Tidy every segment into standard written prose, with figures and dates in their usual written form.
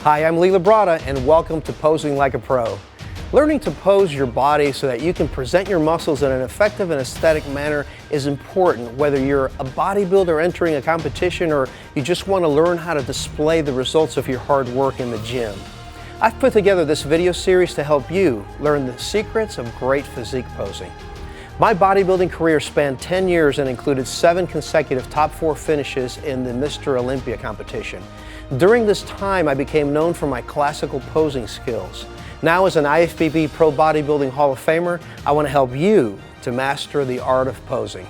Hi, I'm Labrada and welcome to Posing Like a Pro. Learning to pose your body so that you can present your muscles in an effective and aesthetic manner is important, whether you're a bodybuilder entering a competition or you just want to learn how to display the results of your hard work in the gym. I've put together this video series to help you learn the secrets of great physique posing. My bodybuilding career spanned 10 years and included 7 consecutive top 4 finishes in the Mr. Olympia competition. During this time, I became known for my classical posing skills. Now, as an IFBB Pro Bodybuilding Hall of Famer, I want to help you to master the art of posing.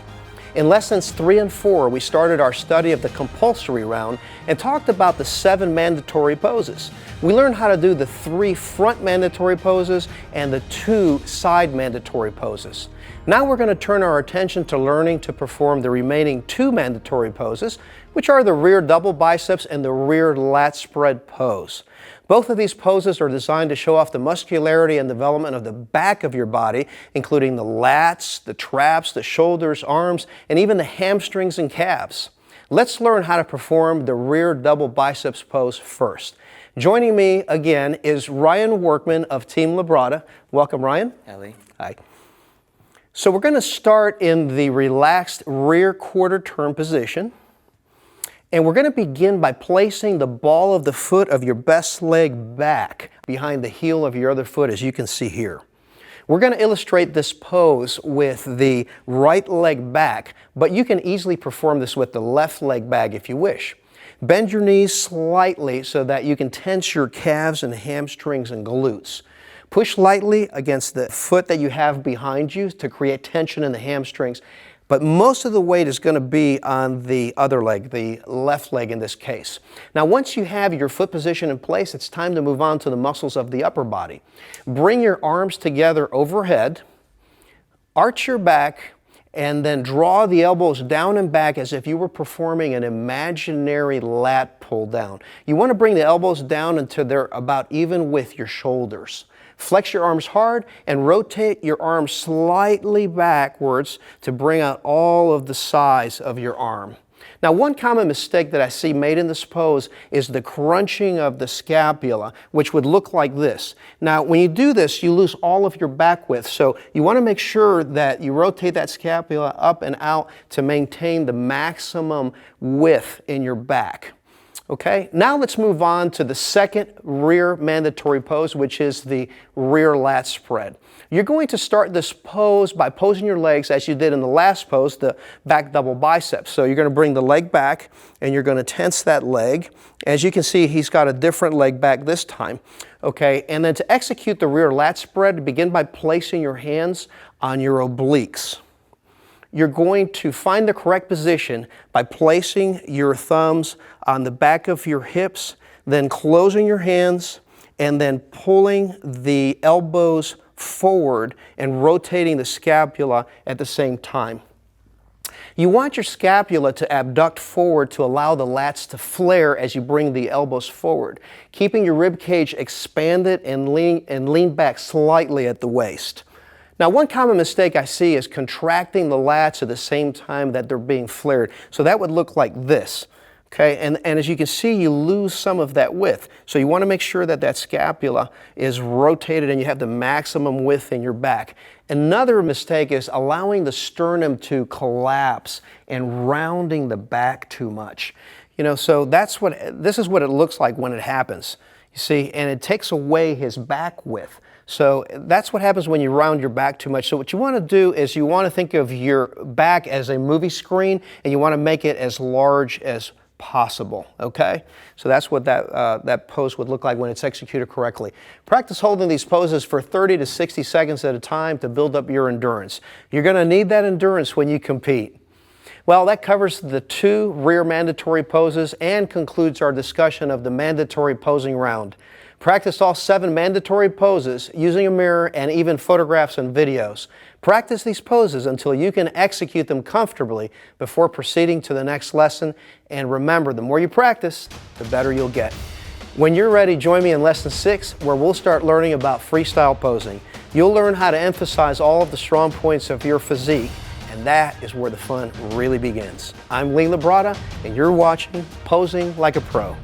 In lessons 3 and 4, we started our study of the compulsory round and talked about the 7 mandatory poses. We learned how to do the 3 front mandatory poses and the 2 side mandatory poses. Now we're going to turn our attention to learning to perform the remaining 2 mandatory poses, which are the rear double biceps and the rear lat spread pose. Both of these poses are designed to show off the muscularity and development of the back of your body, including the lats, the traps, the shoulders, arms, and even the hamstrings and calves. Let's learn how to perform the rear double biceps pose first. Joining me again is Ryan Workman of Team Labrada. Welcome, Ryan. Ellie. Hi. So we're going to start in the relaxed rear quarter turn position. And we're going to begin by placing the ball of the foot of your best leg back behind the heel of your other foot, as you can see here. We're going to illustrate this pose with the right leg back, but you can easily perform this with the left leg back if you wish. Bend your knees slightly so that you can tense your calves and hamstrings and glutes. Push lightly against the foot that you have behind you to create tension in the hamstrings. But most of the weight is going to be on the other leg, the left leg in this case. Now, once you have your foot position in place, it's time to move on to the muscles of the upper body. Bring your arms together overhead, arch your back, and then draw the elbows down and back as if you were performing an imaginary lat pull down. You want to bring the elbows down until they're about even with your shoulders. Flex your arms hard and rotate your arms slightly backwards to bring out all of the size of your arm. Now, one common mistake that I see made in this pose is the crunching of the scapula, which would look like this. Now, when you do this, you lose all of your back width, so you want to make sure that you rotate that scapula up and out to maintain the maximum width in your back. Okay, now let's move on to the second rear mandatory pose, which is the rear lat spread. You're going to start this pose by posing your legs as you did in the last pose, the back double biceps. So you're going to bring the leg back and you're going to tense that leg. As you can see, he's got a different leg back this time. Okay, and then to execute the rear lat spread, begin by placing your hands on your obliques. You're going to find the correct position by placing your thumbs on the back of your hips, then closing your hands, and then pulling the elbows forward and rotating the scapula at the same time. You want your scapula to abduct forward to allow the lats to flare as you bring the elbows forward, keeping your rib cage expanded and lean back slightly at the waist. Now, one common mistake I see is contracting the lats at the same time that they're being flared. So that would look like this. Okay, and as you can see, you lose some of that width. So you want to make sure that that scapula is rotated and you have the maximum width in your back. Another mistake is allowing the sternum to collapse and rounding the back too much. You know, so this is what it looks like when it happens. You see, and it takes away his back width. So that's what happens when you round your back too much. So what you want to do is you want to think of your back as a movie screen and you want to make it as large as possible, okay? So that's what that pose would look like when it's executed correctly. Practice holding these poses for 30 to 60 seconds at a time to build up your endurance. You're going to need that endurance when you compete. Well, that covers the 2 rear mandatory poses and concludes our discussion of the mandatory posing round. Practice all 7 mandatory poses using a mirror and even photographs and videos. Practice these poses until you can execute them comfortably before proceeding to the next lesson. And remember, the more you practice, the better you'll get. When you're ready, join me in lesson 6, where we'll start learning about freestyle posing. You'll learn how to emphasize all of the strong points of your physique, and that is where the fun really begins. I'm Labrada, and you're watching Posing Like a Pro.